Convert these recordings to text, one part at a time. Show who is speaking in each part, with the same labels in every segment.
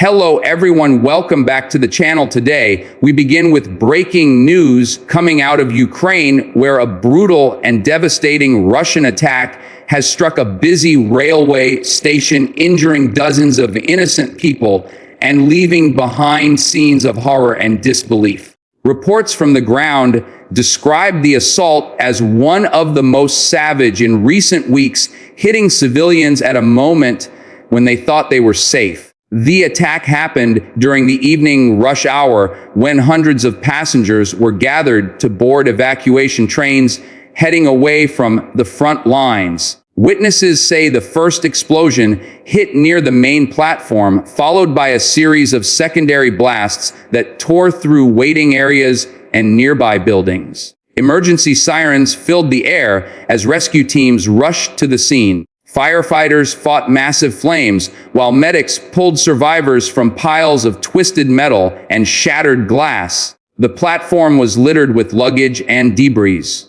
Speaker 1: Hello everyone, welcome back to the channel. Today, we begin with breaking news coming out of Ukraine, where a brutal and devastating Russian attack has struck a busy railway station, injuring dozens of innocent people and leaving behind scenes of horror and disbelief. Reports from the ground describe the assault as one of the most savage in recent weeks, hitting civilians at a moment when they thought they were safe. The attack happened during the evening rush hour when hundreds of passengers were gathered to board evacuation trains heading away from the front lines. Witnesses say the first explosion hit near the main platform, followed by a series of secondary blasts that tore through waiting areas and nearby buildings. Emergency sirens filled the air as rescue teams rushed to the scene. Firefighters fought massive flames, while medics pulled survivors from piles of twisted metal and shattered glass. The platform was littered with luggage and debris.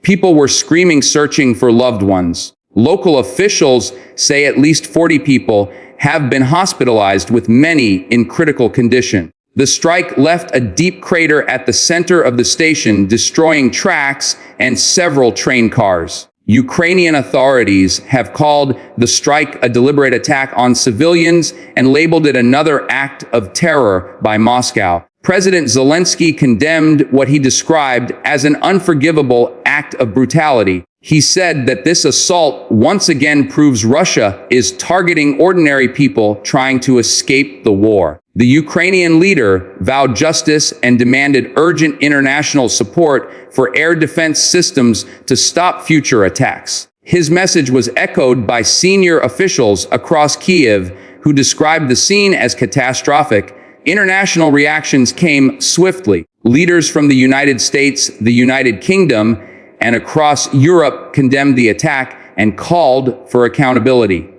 Speaker 1: People were screaming, searching for loved ones. Local officials say at least 40 people have been hospitalized, with many in critical condition. The strike left a deep crater at the center of the station, destroying tracks and several train cars. Ukrainian authorities have called the strike a deliberate attack on civilians and labeled it another act of terror by Moscow. President Zelensky condemned what he described as an unforgivable act of brutality. He said that this assault once again proves Russia is targeting ordinary people trying to escape the war. The Ukrainian leader vowed justice and demanded urgent international support for air defense systems to stop future attacks. His message was echoed by senior officials across Kyiv, who described the scene as catastrophic. International reactions came swiftly. Leaders from the United States, the United Kingdom, and across Europe condemned the attack and called for accountability.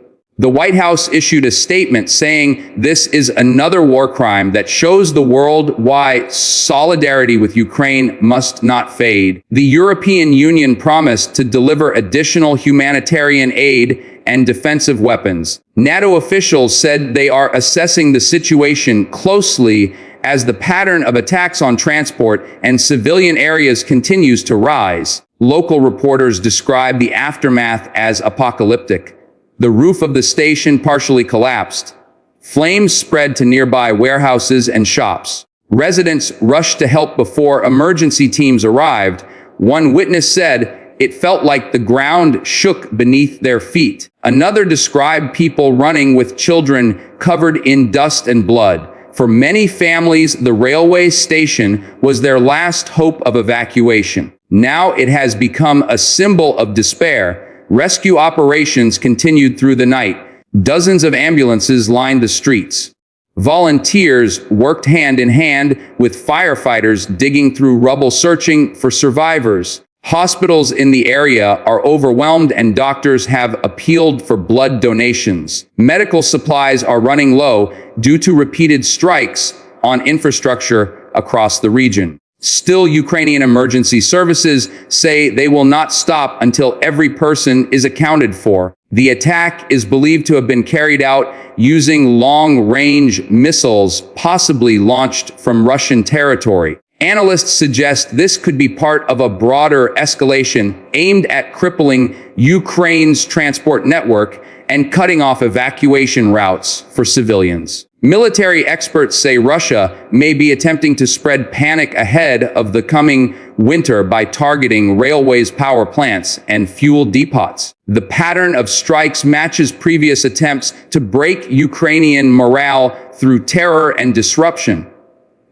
Speaker 1: The White House issued a statement saying this is another war crime that shows the world why solidarity with Ukraine must not fade. The European Union promised to deliver additional humanitarian aid and defensive weapons. NATO officials said they are assessing the situation closely as the pattern of attacks on transport and civilian areas continues to rise. Local reporters describe the aftermath as apocalyptic. The roof of the station partially collapsed. Flames spread to nearby warehouses and shops. Residents rushed to help before emergency teams arrived. One witness said it felt like the ground shook beneath their feet. Another described people running with children covered in dust and blood. For many families, the railway station was their last hope of evacuation. Now it has become a symbol of despair. Rescue operations continued through the night. Dozens of ambulances lined the streets. Volunteers worked hand in hand with firefighters digging through rubble, searching for survivors. Hospitals in the area are overwhelmed and doctors have appealed for blood donations. Medical supplies are running low due to repeated strikes on infrastructure across the region. Still, Ukrainian emergency services say they will not stop until every person is accounted for. The attack is believed to have been carried out using long-range missiles, possibly launched from Russian territory. Analysts suggest this could be part of a broader escalation aimed at crippling Ukraine's transport network and cutting off evacuation routes for civilians. Military experts say Russia may be attempting to spread panic ahead of the coming winter by targeting railways, power plants, and fuel depots. The pattern of strikes matches previous attempts to break Ukrainian morale through terror and disruption.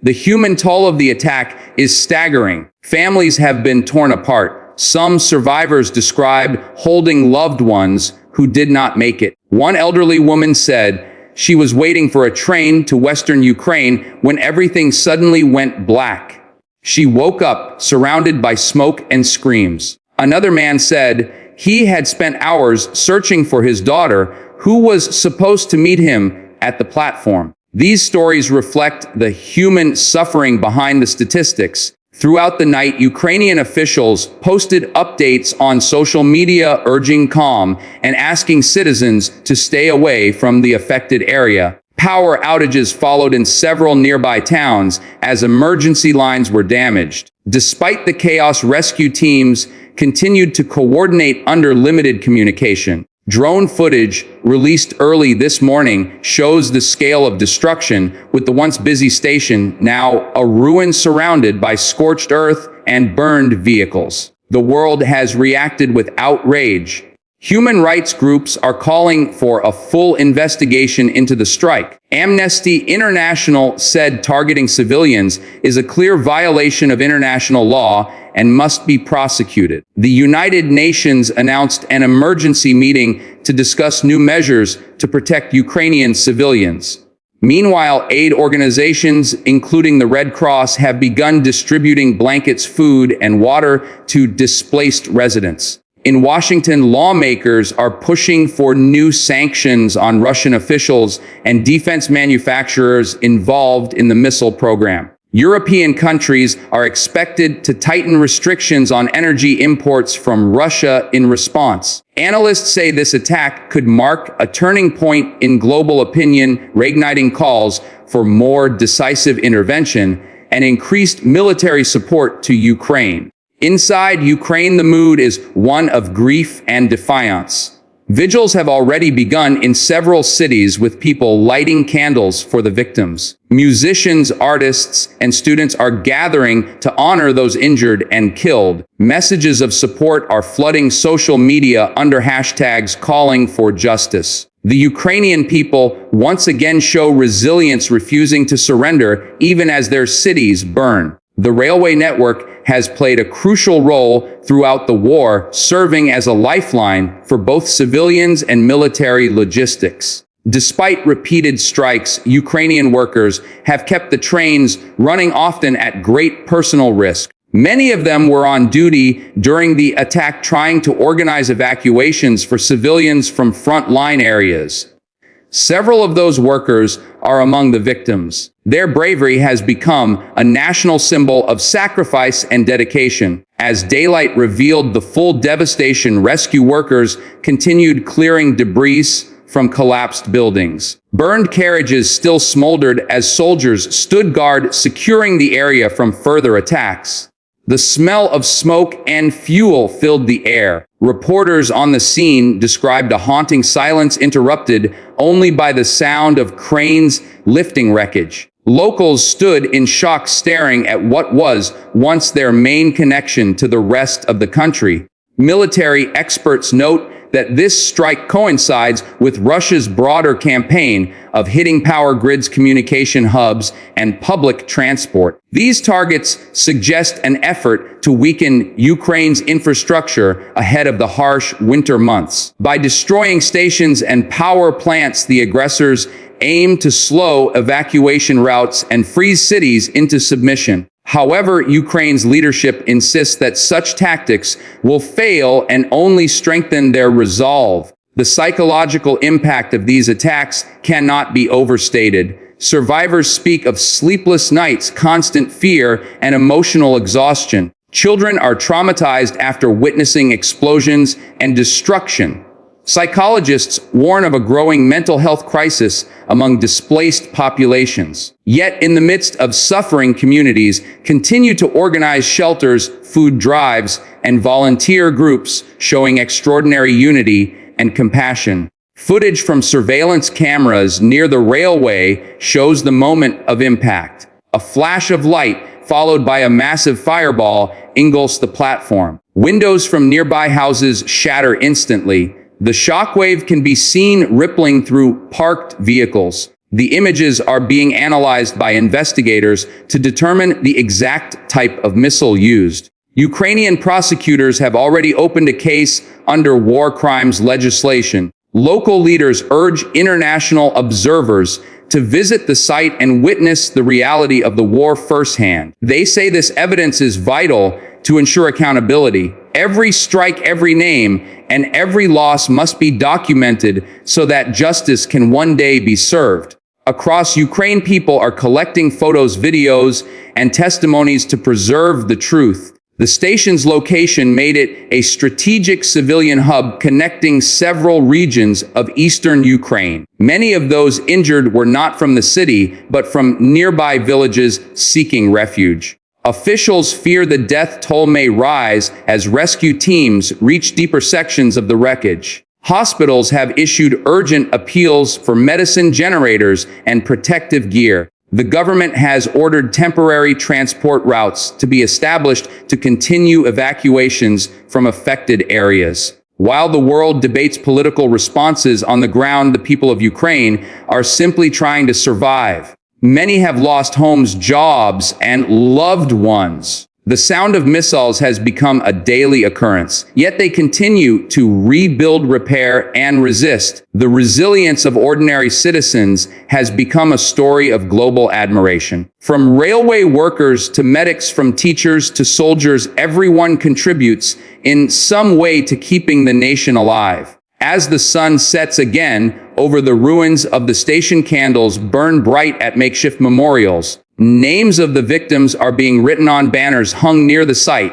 Speaker 1: The human toll of the attack is staggering. Families have been torn apart. Some survivors described holding loved ones who did not make it. One elderly woman said she was waiting for a train to Western Ukraine when everything suddenly went black. She woke up surrounded by smoke and screams. Another man said he had spent hours searching for his daughter, who was supposed to meet him at the platform. These stories reflect the human suffering behind the statistics. Throughout the night, Ukrainian officials posted updates on social media urging calm and asking citizens to stay away from the affected area. Power outages followed in several nearby towns as emergency lines were damaged. Despite the chaos, rescue teams continued to coordinate under limited communication. Drone footage released early this morning shows the scale of destruction, with the once busy station now a ruin surrounded by scorched earth and burned vehicles. The world has reacted with outrage. Human rights groups are calling for a full investigation into the strike. Amnesty International said targeting civilians is a clear violation of international law and must be prosecuted. The United Nations announced an emergency meeting to discuss new measures to protect Ukrainian civilians. Meanwhile, aid organizations, including the Red Cross, have begun distributing blankets, food, and water to displaced residents. In Washington, lawmakers are pushing for new sanctions on Russian officials and defense manufacturers involved in the missile program. European countries are expected to tighten restrictions on energy imports from Russia in response. Analysts say this attack could mark a turning point in global opinion, reigniting calls for more decisive intervention and increased military support to Ukraine. Inside Ukraine, the mood is one of grief and defiance. Vigils have already begun in several cities, with people lighting candles for the victims. Musicians, artists, and students are gathering to honor those injured and killed. Messages of support are flooding social media under hashtags calling for justice. The Ukrainian people once again show resilience, refusing to surrender even as their cities burn. The railway network has played a crucial role throughout the war, serving as a lifeline for both civilians and military logistics. Despite repeated strikes, Ukrainian workers have kept the trains running, often at great personal risk. Many of them were on duty during the attack, trying to organize evacuations for civilians from front-line areas. Several of those workers are among the victims. Their bravery has become a national symbol of sacrifice and dedication. As daylight revealed the full devastation, rescue workers continued clearing debris from collapsed buildings. Burned carriages still smoldered as soldiers stood guard, securing the area from further attacks. The smell of smoke and fuel filled the air. Reporters on the scene described a haunting silence, interrupted only by the sound of cranes lifting wreckage. Locals stood in shock, staring at what was once their main connection to the rest of the country. Military experts note that this strike coincides with Russia's broader campaign of hitting power grids, communication hubs, and public transport. These targets suggest an effort to weaken Ukraine's infrastructure ahead of the harsh winter months. By destroying stations and power plants, the aggressors aim to slow evacuation routes and freeze cities into submission. However, Ukraine's leadership insists that such tactics will fail and only strengthen their resolve. The psychological impact of these attacks cannot be overstated. Survivors speak of sleepless nights, constant fear, and emotional exhaustion. Children are traumatized after witnessing explosions and destruction. Psychologists warn of a growing mental health crisis among displaced populations. Yet, in the midst of suffering, communities continue to organize shelters, food drives, and volunteer groups, showing extraordinary unity and compassion. Footage from surveillance cameras near the railway shows the moment of impact. A flash of light, followed by a massive fireball, engulfs the platform. Windows from nearby houses shatter instantly. The shockwave can be seen rippling through parked vehicles. The images are being analyzed by investigators to determine the exact type of missile used. Ukrainian prosecutors have already opened a case under war crimes legislation. Local leaders urge international observers to visit the site and witness the reality of the war firsthand. They say this evidence is vital to ensure accountability. Every strike, every name, and every loss must be documented so that justice can one day be served. Across Ukraine, people are collecting photos, videos, and testimonies to preserve the truth. The station's location made it a strategic civilian hub connecting several regions of eastern Ukraine. Many of those injured were not from the city, but from nearby villages seeking refuge. Officials fear the death toll may rise as rescue teams reach deeper sections of the wreckage. Hospitals have issued urgent appeals for medicine generators and protective gear. The government has ordered temporary transport routes to be established to continue evacuations from affected areas. While the world debates political responses on the ground, the people of Ukraine are simply trying to survive. Many have lost homes, jobs, and loved ones. The sound of missiles has become a daily occurrence, yet they continue to rebuild, repair, and resist. The resilience of ordinary citizens has become a story of global admiration. From railway workers to medics, from teachers to soldiers, everyone contributes in some way to keeping the nation alive. As the sun sets again over the ruins of the station, candles burn bright at makeshift memorials. Names of the victims are being written on banners hung near the site.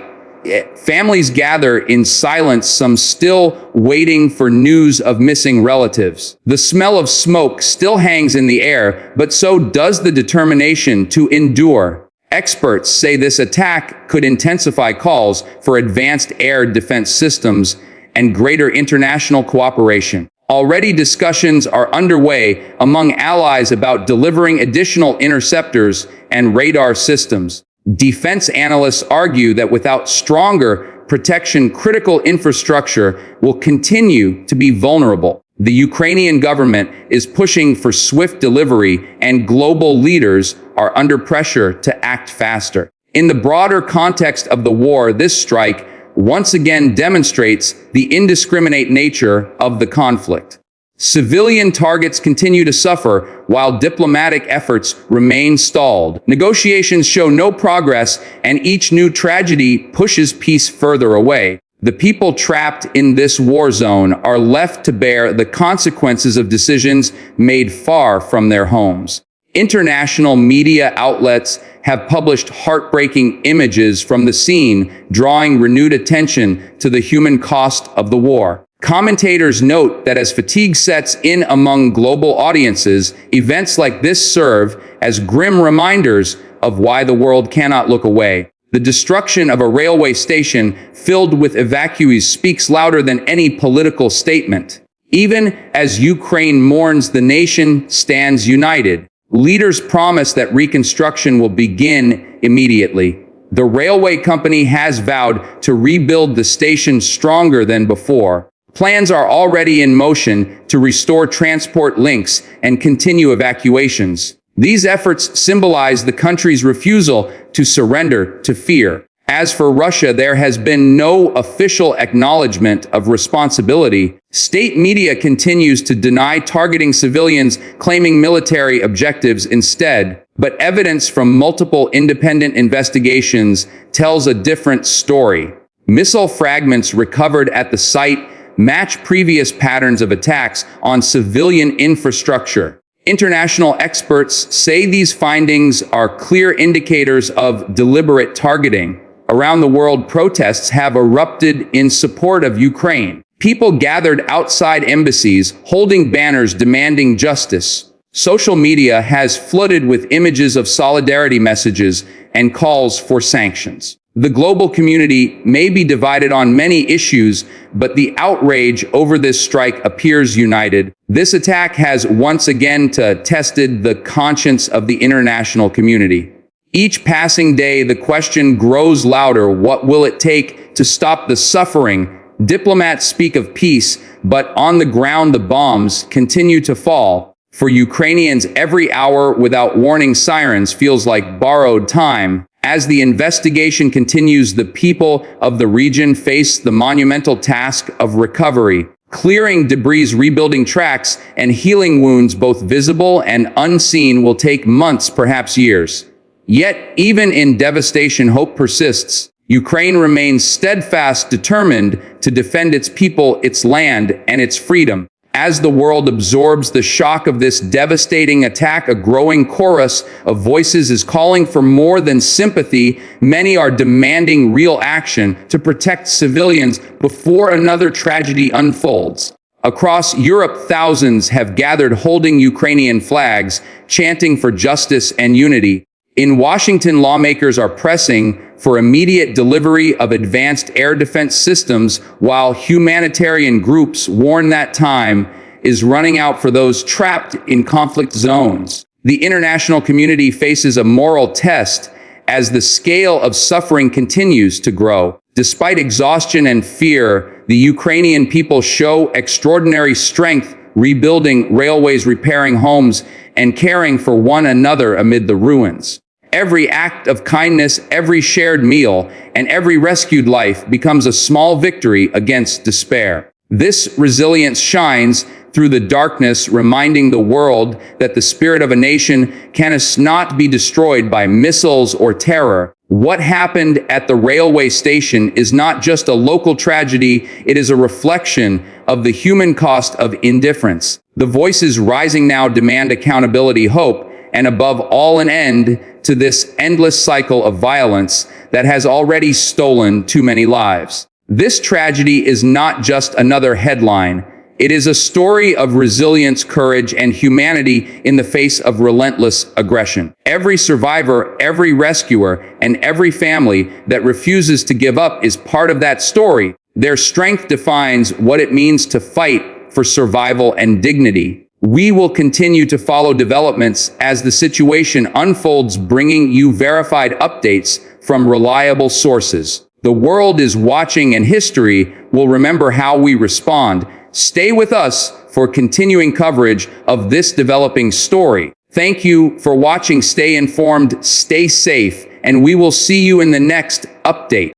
Speaker 1: Families gather in silence, some still waiting for news of missing relatives. The smell of smoke still hangs in the air, but so does the determination to endure. Experts say this attack could intensify calls for advanced air defense systems and greater international cooperation. Already discussions are underway among allies about delivering additional interceptors and radar systems. Defense analysts argue that without stronger protection, critical infrastructure will continue to be vulnerable. The Ukrainian government is pushing for swift delivery, and global leaders are under pressure to act faster. In the broader context of the war, this strike once again demonstrates the indiscriminate nature of the conflict. Civilian targets continue to suffer while diplomatic efforts remain stalled. Negotiations show no progress, and each new tragedy pushes peace further away. The people trapped in this war zone are left to bear the consequences of decisions made far from their homes. International media outlets have published heartbreaking images from the scene, drawing renewed attention to the human cost of the war. Commentators note that as fatigue sets in among global audiences, events like this serve as grim reminders of why the world cannot look away. The destruction of a railway station filled with evacuees speaks louder than any political statement. Even as Ukraine mourns, the nation stands united. Leaders promise that reconstruction will begin immediately. The railway company has vowed to rebuild the station stronger than before. Plans are already in motion to restore transport links and continue evacuations. These efforts symbolize the country's refusal to surrender to fear. As for Russia, there has been no official acknowledgement of responsibility. State media continues to deny targeting civilians, claiming military objectives instead. But evidence from multiple independent investigations tells a different story. Missile fragments recovered at the site match previous patterns of attacks on civilian infrastructure. International experts say these findings are clear indicators of deliberate targeting. Around the world, protests have erupted in support of Ukraine. People gathered outside embassies, holding banners demanding justice. Social media has flooded with images of solidarity messages and calls for sanctions. The global community may be divided on many issues, but the outrage over this strike appears united. This attack has once again tested the conscience of the international community. Each passing day, the question grows louder: what will it take to stop the suffering? Diplomats speak of peace, but on the ground the bombs continue to fall. For Ukrainians, every hour without warning sirens feels like borrowed time. As the investigation continues, the people of the region face the monumental task of recovery, clearing debris, rebuilding tracks, and healing wounds both visible and unseen will take months, perhaps years. Yet, even in devastation, hope persists. Ukraine remains steadfast, determined to defend its people, its land, and its freedom. As the world absorbs the shock of this devastating attack, a growing chorus of voices is calling for more than sympathy. Many are demanding real action to protect civilians before another tragedy unfolds. Across Europe, thousands have gathered holding Ukrainian flags, chanting for justice and unity. In Washington, lawmakers are pressing for immediate delivery of advanced air defense systems, while humanitarian groups warn that time is running out for those trapped in conflict zones. The international community faces a moral test as the scale of suffering continues to grow. Despite exhaustion and fear, the Ukrainian people show extraordinary strength, rebuilding railways, repairing homes, and caring for one another amid the ruins. Every act of kindness, every shared meal, and every rescued life becomes a small victory against despair. This resilience shines through the darkness, reminding the world that the spirit of a nation cannot be destroyed by missiles or terror. What happened at the railway station is not just a local tragedy, it is a reflection of the human cost of indifference. The voices rising now demand accountability, hope, and above all, an end to this endless cycle of violence that has already stolen too many lives. This tragedy is not just another headline. It is a story of resilience, courage, and humanity in the face of relentless aggression. Every survivor, every rescuer, and every family that refuses to give up is part of that story. Their strength defines what it means to fight for survival and dignity. We will continue to follow developments as the situation unfolds, bringing you verified updates from reliable sources. The world is watching, and history will remember how we respond. Stay with us for continuing coverage of this developing story. Thank you for watching. Stay informed, stay safe, and we will see you in the next update.